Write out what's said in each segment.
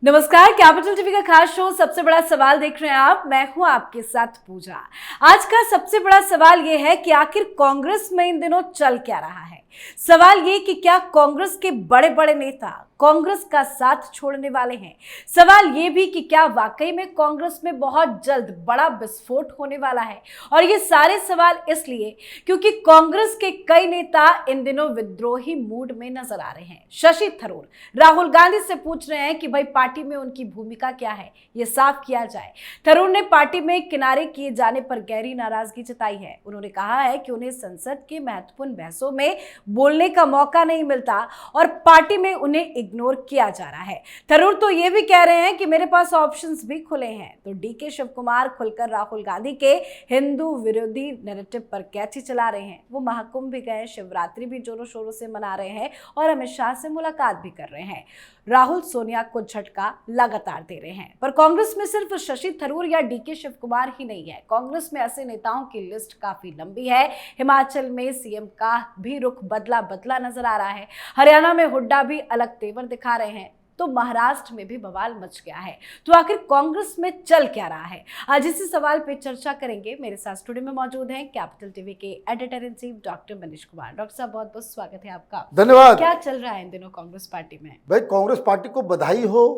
नमस्कार, capital TV का खास शो सबसे बड़ा सवाल देख रहे हैं आप। मैं हूं आपके साथ पूजा। आज का सबसे बड़ा सवाल यह है कि आखिर कांग्रेस में इन दिनों चल क्या रहा है। सवाल ये कि क्या कांग्रेस के बड़े बड़े नेता कांग्रेस का साथ छोड़ने वाले हैं। सवाल ये भी कि क्या वाकई में कांग्रेस में बहुत जल्द बड़ा विस्फोट होने वाला है। और ये सारे सवाल इसलिए क्योंकि कांग्रेस के कई नेता इन दिनों विद्रोही मूड में नजर आ रहे हैं। शशि थरूर राहुल गांधी से पूछ रहे हैं कि भाई पार्टी में उनकी भूमिका क्या है, ये साफ किया जाए। थरूर ने पार्टी में किनारे किए जाने पर गहरी नाराजगी जताई है। उन्होंने कहा है कि उन्हें संसद के महत्वपूर्ण बहसों में बोलने का मौका नहीं मिलता और पार्टी में उन्हें इग्नोर किया जा रहा है। थरूर तो ये भी कह रहे हैं कि मेरे पास ऑप्शंस भी खुले हैं। तो डीके शिव कुमार खुलकर राहुल गांधी के हिंदू विरोधी नैरेटिव पर कैची चला रहे हैं। वो महाकुंभ भी गए, शिवरात्रि भी जोरों शोरों से मना रहे हैं और अमित शाह से मुलाकात भी कर रहे हैं। राहुल सोनिया को झटका लगातार दे रहे हैं। पर कांग्रेस में सिर्फ शशि थरूर या डीके शिव कुमार ही नहीं है। कांग्रेस में ऐसे नेताओं की लिस्ट काफी लंबी है। हिमाचल में सीएम का भी रुख बदला बदला नजर आ रहा है। हरियाणा में हुड्डा भी अलग तेवर दिखा रहे हैं। तो महाराष्ट्र में भी बवाल मच गया है। तो आखिर कांग्रेस में चल क्या रहा है, आज इसी सवाल पे चर्चा करेंगे। मेरे साथ स्टूडियो में मौजूद हैं कैपिटल टीवी के editor in chief doctor Manish Kumar. Doctor साहब, बहुत बहुत स्वागत है आपका। धन्यवाद। क्या चल रहा है इन दिनों कांग्रेस पार्टी में? भाई, कांग्रेस पार्टी को बधाई हो।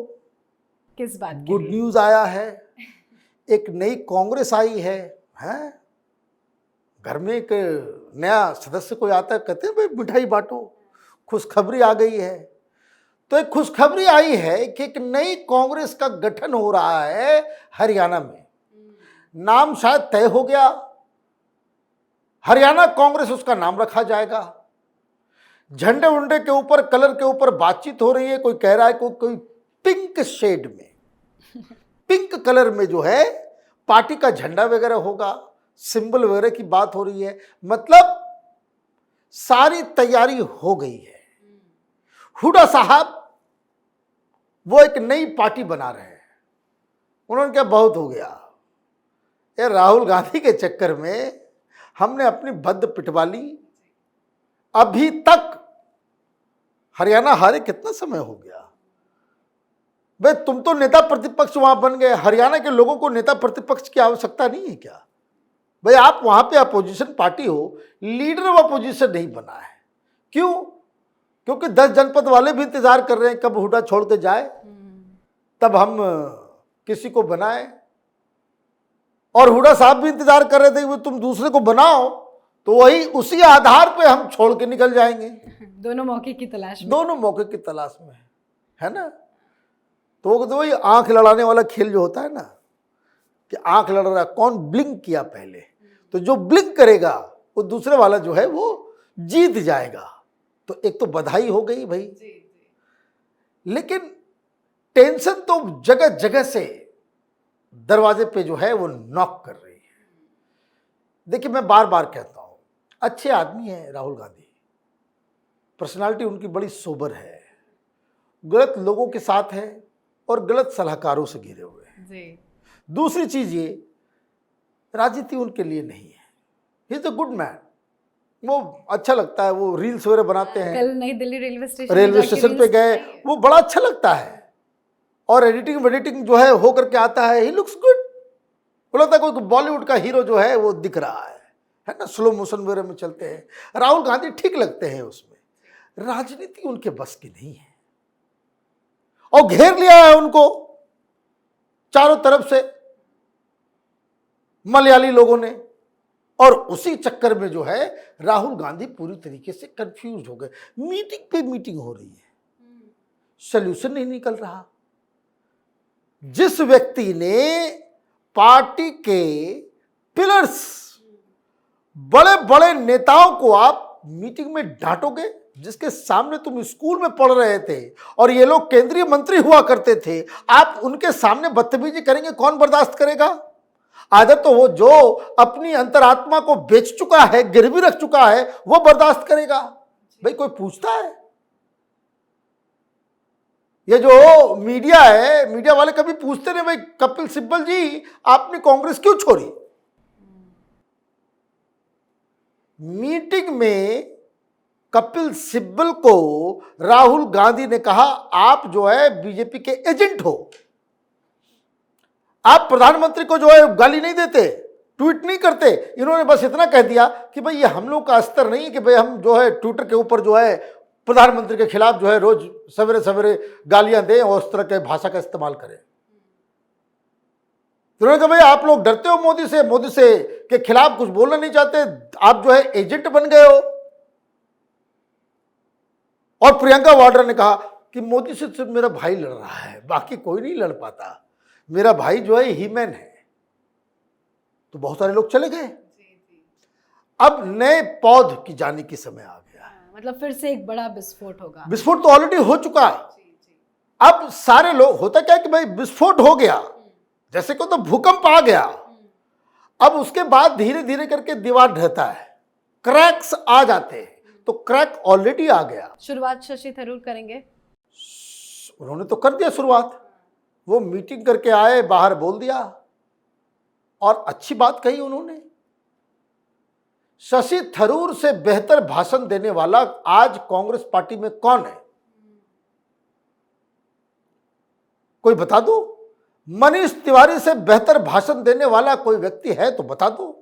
किस बात की? गुड न्यूज आया है। एक नई कांग्रेस आई है। हैं? घर में एक नया सदस्य कोई आता है, कहते हैं भाई मिठाई बांटो, खुशखबरी आ गई है। तो एक खुशखबरी आई है कि एक नई कांग्रेस का गठन हो रहा है हरियाणा में। नाम शायद तय हो गया, हरियाणा कांग्रेस उसका नाम रखा जाएगा। झंडे उंडे के ऊपर, कलर के ऊपर बातचीत हो रही है। कोई कह रहा है कोई पिंक शेड में, पिंक कलर में जो है पार्टी का झंडा वगैरह होगा, सिंबल वगैरह की बात हो रही है। मतलब सारी तैयारी हो गई है। हुड्डा साहब वो एक नई पार्टी बना रहे हैं। उन्होंने क्या, बहुत हो गया ये राहुल गांधी के चक्कर में हमने अपनी बद्ध पिटवा ली। अभी तक हरियाणा हारे कितना समय हो गया। भाई तुम तो नेता प्रतिपक्ष वहां बन गए, हरियाणा के लोगों को नेता प्रतिपक्ष की आवश्यकता नहीं है क्या? भाई आप वहां पे अपोजिशन पार्टी हो, लीडर ऑफ अपोजिशन नहीं बना है। क्यों? क्योंकि 10 जनपद वाले भी इंतजार कर रहे हैं कब हुड्डा छोड़ के जाए, तब हम किसी को बनाए। और हुड्डा साहब भी इंतजार कर रहे थे कि तुम दूसरे को बनाओ, तो वही उसी आधार पे हम छोड़ के निकल जाएंगे। दोनों मौके की तलाश में। दोनों मौके की तलाश में है ना। तो वही आंख लड़ाने वाला खेल जो होता है ना, कि आंख लड़ रहा, कौन ब्लिंक किया पहले, तो जो ब्लिंक करेगा वो दूसरे वाला जो है वो जीत जाएगा। तो एक तो बधाई हो गई भाई, लेकिन टेंशन तो जगह जगह से दरवाजे पे जो है वो नॉक कर रही है। देखिए, मैं बार बार कहता हूं, अच्छे आदमी है राहुल गांधी, पर्सनालिटी उनकी बड़ी सोबर है, गलत लोगों के साथ है और गलत सलाहकारों से घिरे हुए हैं। दूसरी चीज ये, राजनीति उनके लिए नहीं है। He is a good man. वो अच्छा लगता है, वो रील्स वगैरह बनाते हैं। कल नई दिल्ली रेलवे स्टेशन पे गए, वो बड़ा अच्छा लगता है। और एडिटिंग जो है हो करके आता है, ही लुक्स गुड। वो लगता है कोई बॉलीवुड का हीरो जो है वो दिख रहा है ना। स्लो मोशन वगैरह में चलते हैं। राहुल गांधी ठीक लगते हैं उसमें। राजनीति उनके बस की नहीं है और घेर लिया है उनको चारों तरफ से मलयाली लोगों ने। और उसी चक्कर में जो है राहुल गांधी पूरी तरीके से कंफ्यूज हो गए। मीटिंग पे मीटिंग हो रही है, सॉल्यूशन नहीं निकल रहा। जिस व्यक्ति ने पार्टी के पिलर्स, बड़े बड़े नेताओं को आप मीटिंग में डांटोगे, जिसके सामने तुम स्कूल में पढ़ रहे थे और ये लोग केंद्रीय मंत्री हुआ करते थे, आप उनके सामने बदतमीजी करेंगे, कौन बर्दाश्त करेगा? आदत तो वो जो अपनी अंतरात्मा को बेच चुका है, गिरवी रख चुका है, वो बर्दाश्त करेगा? भाई कोई पूछता है? ये जो मीडिया है, मीडिया वाले कभी पूछते नहीं, भाई कपिल सिब्बल जी आपने कांग्रेस क्यों छोड़ी? मीटिंग में कपिल सिब्बल को राहुल गांधी ने कहा आप जो है बीजेपी के एजेंट हो, आप प्रधानमंत्री को जो है गाली नहीं देते, ट्वीट नहीं करते। इन्होंने बस इतना कह दिया कि भाई ये हम लोग का स्तर नहीं है कि भाई हम जो है ट्विटर के ऊपर जो है प्रधानमंत्री के खिलाफ जो है रोज सवेरे सवेरे गालियां दें और उस तरह के भाषा का इस्तेमाल करें। तो उन्होंने कहा भाई आप लोग डरते हो मोदी से के खिलाफ कुछ बोलना नहीं चाहते, आप जो है एजेंट बन गए हो। और प्रियंका वाड्रा ने कहा कि मोदी से सिर्फ मेरा भाई लड़ रहा है, बाकी कोई नहीं लड़ पाता, मेरा भाई जो है हीमैन है। तो बहुत सारे लोग चले गए। अब नए पौध की जाने की समय आ गया। मतलब फिर से एक बड़ा विस्फोट होगा। विस्फोट तो ऑलरेडी हो चुका। अब सारे लोग, होता क्या कि भाई विस्फोट हो गया, जैसे को तो भूकंप आ गया, अब उसके बाद धीरे धीरे करके दीवार ढहता है, क्रैक्स आ जाते हैं। तो क्रैक ऑलरेडी आ गया। शुरुआत शशि थरूर करेंगे। उन्होंने तो कर दिया शुरुआत, वो मीटिंग करके आए, बाहर बोल दिया और अच्छी बात कही उन्होंने। शशि थरूर से बेहतर भाषण देने वाला आज कांग्रेस पार्टी में कौन है? कोई बता दो। मनीष तिवारी से बेहतर भाषण देने वाला कोई व्यक्ति है तो बता दो।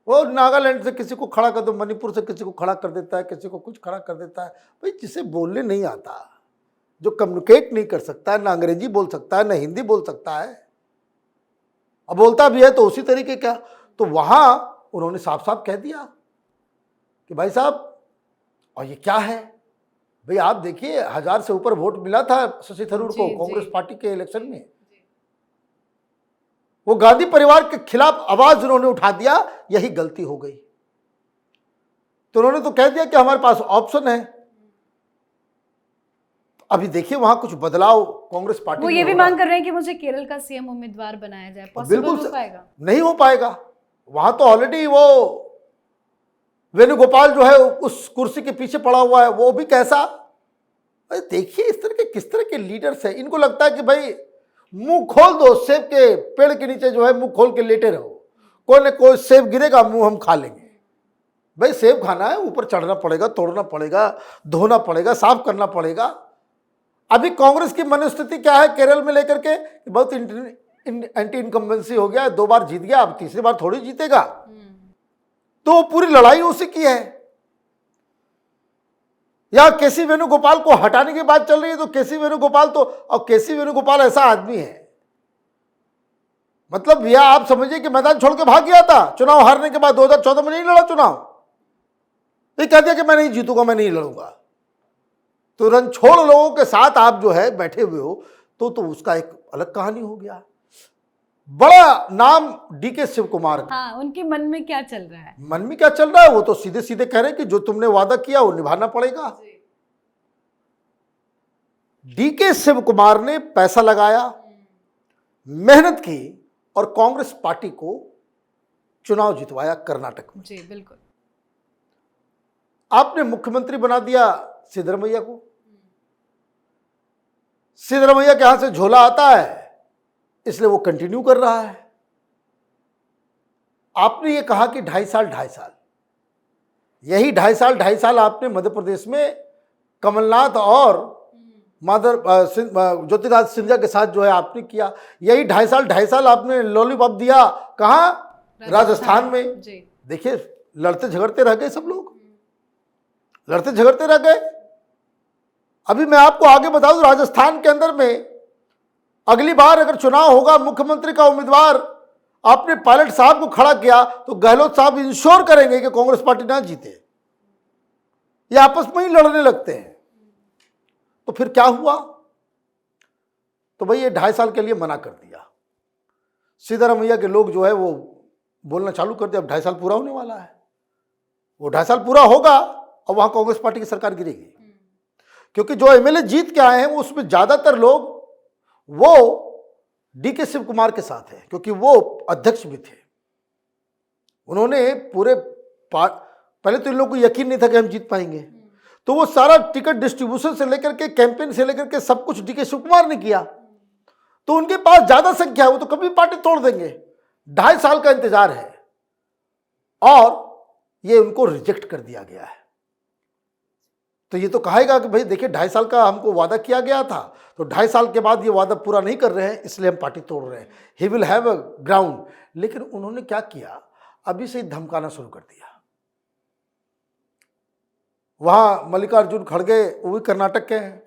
वो नागालैंड से किसी को खड़ा कर दो, मणिपुर से किसी को खड़ा कर देता है, किसी को कुछ खड़ा कर देता है। भाई जिसे बोलने नहीं आता, जो कम्युनिकेट नहीं कर सकता है, ना अंग्रेजी बोल सकता है, ना हिंदी बोल सकता है, अब बोलता भी है तो उसी तरीके का। तो वहां उन्होंने साफ साफ कह दिया कि भाई साहब, और ये क्या है भाई, आप देखिए 1000 से ऊपर वोट मिला था शशि थरूर को कांग्रेस पार्टी के इलेक्शन में। वो गांधी परिवार के खिलाफ आवाज उन्होंने उठा दिया, यही गलती हो गई। तो उन्होंने तो कह दिया कि हमारे पास ऑप्शन है। अभी देखिए वहां कुछ बदलाव कांग्रेस पार्टी वो ये भी मांग कर रहे हैं कि मुझे केरल का सीएम उम्मीदवार बनाया जाए। पॉसिबल हो पाएगा? नहीं हो पाएगा। वहां तो ऑलरेडी वो वेणुगोपाल जो है उस कुर्सी के पीछे पड़ा हुआ है, वो भी कैसा। देखिए इस तरह के किस तरह के लीडर्स हैं। इनको लगता है कि भाई मुंह खोल दो, सेब के पेड़ के नीचे जो है मुंह खोल के लेटे रहो, कोई ना कोई सेब गिरेगा, मुंह हम खा लेंगे। भाई सेब खाना है, ऊपर चढ़ना पड़ेगा, तोड़ना पड़ेगा, धोना पड़ेगा, साफ करना पड़ेगा। अभी कांग्रेस की मनोस्थिति क्या है केरल में लेकर के, बहुत एंटी इनकम्बेंसी हो गया, 2 बार जीत गया, अब तीसरी बार थोड़ी जीतेगा। तो पूरी लड़ाई उसी की है। या केसी वेणुगोपाल को हटाने की बात चल रही है, तो केसी वेणुगोपाल तो, और केसी वेणुगोपाल ऐसा आदमी है, मतलब यह आप समझिए कि मैदान छोड़ के भाग गया था चुनाव हारने के बाद। 2014 में नहीं लड़ा चुनाव, ये कह दिया कि मैं नहीं जीतूंगा, मैं नहीं लड़ूंगा। तो रणछोड़ लोगों के साथ आप जो है बैठे हुए हो, तो उसका एक अलग कहानी हो गया। बड़ा नाम डीके शिव कुमार। हाँ, उनके मन में क्या चल रहा है? मन में क्या चल रहा है, वो तो सीधे सीधे कह रहे हैं कि जो तुमने वादा किया वो निभाना पड़ेगा। डीके शिव कुमार ने पैसा लगाया, मेहनत की और कांग्रेस पार्टी को चुनाव जितवाया कर्नाटक में। जी बिल्कुल। आपने मुख्यमंत्री बना दिया सिद्धरमैया को। सिद्धरमैया के यहां से झोला आता है, इसलिए वो कंटिन्यू कर रहा है। आपने ये कहा कि 2.5 साल, यही 2.5 साल आपने मध्य प्रदेश में कमलनाथ और ज्योतिरादित्य सिंधिया के साथ जो है आपने किया। यही 2.5 साल आपने लॉलीपॉप दिया कहां? राजस्थान में। देखिए लड़ते झगड़ते रह गए सब लोग, लड़ते झगड़ते रह गए। अभी मैं आपको आगे बता दूं, राजस्थान के अंदर में अगली बार अगर चुनाव होगा, मुख्यमंत्री का उम्मीदवार आपने पायलट साहब को खड़ा किया, तो गहलोत साहब इंश्योर करेंगे कि कांग्रेस पार्टी ना जीते। ये आपस में ही लड़ने लगते हैं। तो फिर क्या हुआ? तो भाई ये 2.5 साल के लिए मना कर दिया। सिद्धरमैया के लोग जो है वो बोलना चालू कर दिया, अब 2.5 साल पूरा होने वाला है, वो 2.5 साल पूरा होगा और वहां कांग्रेस पार्टी की सरकार गिरेगी। क्योंकि जो एमएलए जीत के आए हैं उसमें ज्यादातर लोग वो डीके शिव कुमार के साथ है, क्योंकि वो अध्यक्ष भी थे। उन्होंने पहले तो इन लोगों को यकीन नहीं था कि हम जीत पाएंगे, तो वो सारा टिकट डिस्ट्रीब्यूशन से लेकर के कैंपेन से लेकर के सब कुछ डीके शिव कुमार ने किया। तो उनके पास ज्यादा संख्या है, वो तो कभी पार्टी तोड़ देंगे। 2.5 साल का इंतजार है और ये उनको रिजेक्ट कर दिया गया है। तो ये तो कहेगा कि भाई देखिए 2.5 साल का हमको वादा किया गया था, तो 2.5 साल के बाद ये वादा पूरा नहीं कर रहे हैं, इसलिए हम पार्टी तोड़ रहे हैं। He will have a ground. लेकिन उन्होंने क्या किया, अभी से ही धमकाना शुरू कर दिया। वहां मल्लिकार्जुन खड़गे, वो भी कर्नाटक के हैं,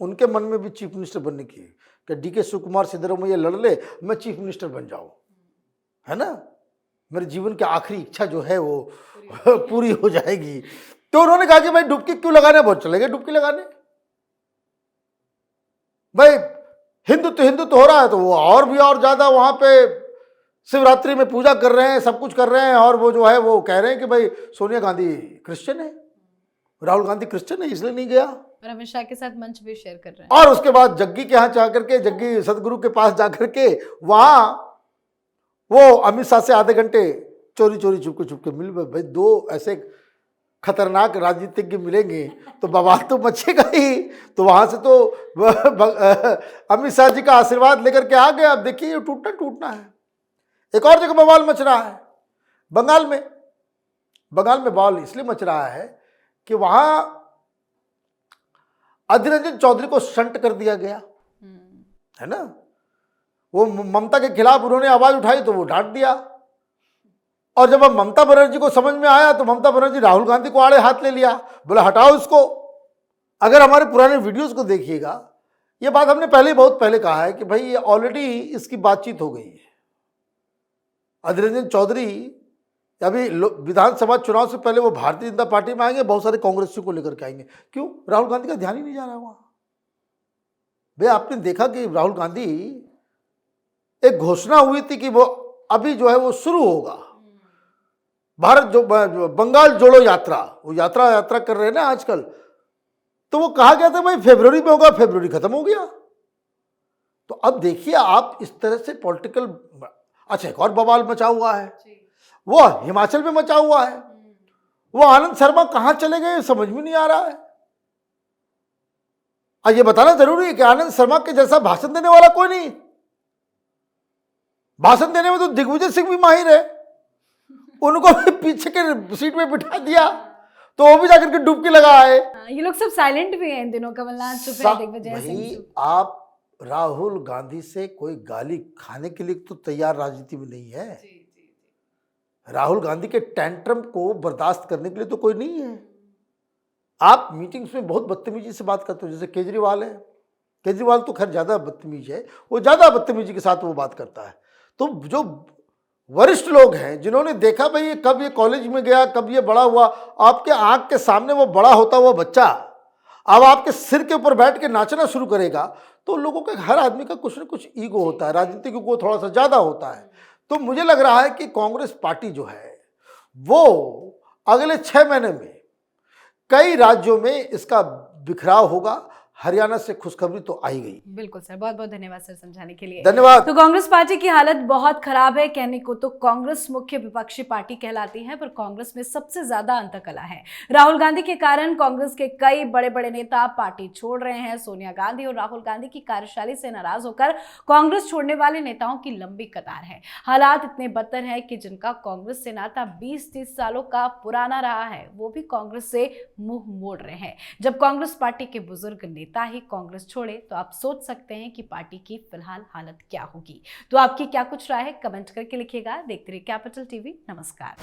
उनके मन में भी चीफ मिनिस्टर बनने की कि डीके शिवकुमार सिद्धरामैया लड़ ले, मैं चीफ मिनिस्टर बन जाऊं, है ना, मेरे जीवन की आखिरी इच्छा जो है वो पूरी हो जाएगी। तो उन्होंने कहा कि भाई डुबकी क्यों लगाने, बहुत चले गए डुबकी लगाने। भाई हिंदुत्व हो रहा है तो वो और भी और ज्यादा वहां पे शिवरात्रि में पूजा कर रहे हैं, सब कुछ कर रहे हैं, और वो जो है वो कह रहे हैं कि भाई सोनिया गांधी क्रिश्चियन है, राहुल गांधी क्रिश्चियन है, इसलिए नहीं गया। और अमित शाह के साथ मंच भी शेयर कर रहे हैं। और उसके बाद जग्गी के यहाँ जाकर के, जग्गी सदगुरु के पास जाकर के वहां वो अमित शाह से आधे घंटे चोरी चुपके मिल गए। भाई दो ऐसे खतरनाक राजनीतिज्ञ मिलेंगे तो बवाल तो मचेगा ही। तो वहां से तो अमित शाह जी का आशीर्वाद लेकर के आ गए। अब देखिए टूटना है। एक और जगह बवाल मच रहा है, बंगाल में बवाल इसलिए मच रहा है कि वहां अधीर रंजन चौधरी को शंट कर दिया गया, है ना। वो ममता के खिलाफ उन्होंने आवाज उठाई तो वो डांट दिया, और जब अब ममता बनर्जी को समझ में आया तो ममता बनर्जी राहुल गांधी को आड़े हाथ ले लिया, बोला हटाओ इसको। अगर हमारे पुराने वीडियोस को देखिएगा, ये बात हमने बहुत पहले कहा है कि भाई ये ऑलरेडी इसकी बातचीत हो गई है। अधीर रंजन चौधरी अभी विधानसभा चुनाव से पहले वो भारतीय जनता पार्टी में आएंगे, बहुत सारे कांग्रेसियों को लेकर के आएंगे। क्यों? राहुल गांधी का ध्यान ही नहीं जा रहा है वहां। भाई आपने देखा कि राहुल गांधी, एक घोषणा हुई थी कि वो अभी जो है वो शुरू होगा भारत जो बंगाल जोड़ो यात्रा, वो यात्रा कर रहे हैं ना आजकल। तो वो कहा गया था भाई फरवरी में होगा, फरवरी खत्म हो गया। तो अब देखिए आप इस तरह से पॉलिटिकल, अच्छा एक और बवाल मचा हुआ है, वो हिमाचल में मचा हुआ है। वो आनंद शर्मा कहां चले गए समझ में नहीं आ रहा है। और ये बताना जरूरी है कि आनंद शर्मा के जैसा भाषण देने वाला कोई नहीं। भाषण देने में तो दिग्विजय सिंह भी माहिर है, उनको भी पीछे के सीट में बिठा दिया तो वो भी जाकर के डुबकी लगा आए। ये लोग सब साइलेंट भी हैं इन दिनों, कमलनाथ चुप है, दिग्विजय सिंह। आप राहुल गांधी से कोई गाली खाने के लिए तो तैयार राजनीति में नहीं है। राहुल गांधी के टेंट्रम को बर्दाश्त करने के लिए तो कोई नहीं है। आप मीटिंग्स में बहुत बदतमीजी से बात करते हो, जैसे केजरीवाल है। केजरीवाल तो खैर ज्यादा बदतमीज है, वो ज्यादा बदतमीजी के साथ वो बात करता है। तो जो वरिष्ठ लोग हैं जिन्होंने देखा भाई ये कब ये कॉलेज में गया, कब ये बड़ा हुआ, आपके आंख के सामने वो बड़ा होता हुआ बच्चा अब आपके सिर के ऊपर बैठ के नाचना शुरू करेगा, तो लोगों का, हर आदमी का कुछ न कुछ ईगो होता है, राजनीतिक ईगो थोड़ा सा ज्यादा होता है। तो मुझे लग रहा है कि कांग्रेस पार्टी जो है वो अगले 6 महीने में कई राज्यों में इसका बिखराव होगा। हरियाणा से खुशखबरी तो आई गई। बिल्कुल सर, बहुत बहुत धन्यवाद सर समझाने के लिए। धन्यवाद। तो कांग्रेस पार्टी की हालत बहुत खराब है। कहने को तो कांग्रेस मुख्य विपक्षी पार्टी कहलाती है, पर कांग्रेस में सबसे ज्यादा अंतकलह है। राहुल गांधी के कारण कांग्रेस के कई बड़े बड़े नेता पार्टी छोड़ रहे हैं। सोनिया गांधी और राहुल गांधी की कार्यशैली से नाराज होकर कांग्रेस छोड़ने वाले नेताओं की लंबी कतार है। हालात इतने बदतर है कि जिनका कांग्रेस से नाता 20-30 सालों का पुराना रहा है, वो भी कांग्रेस से मुंह मोड़ रहे हैं। जब कांग्रेस पार्टी के बुजुर्ग नेता ही कांग्रेस छोड़े तो आप सोच सकते हैं कि पार्टी की फिलहाल हालत क्या होगी। तो आपकी क्या कुछ राय है, कमेंट करके लिखिएगा। देखते रहिए कैपिटल टीवी। नमस्कार।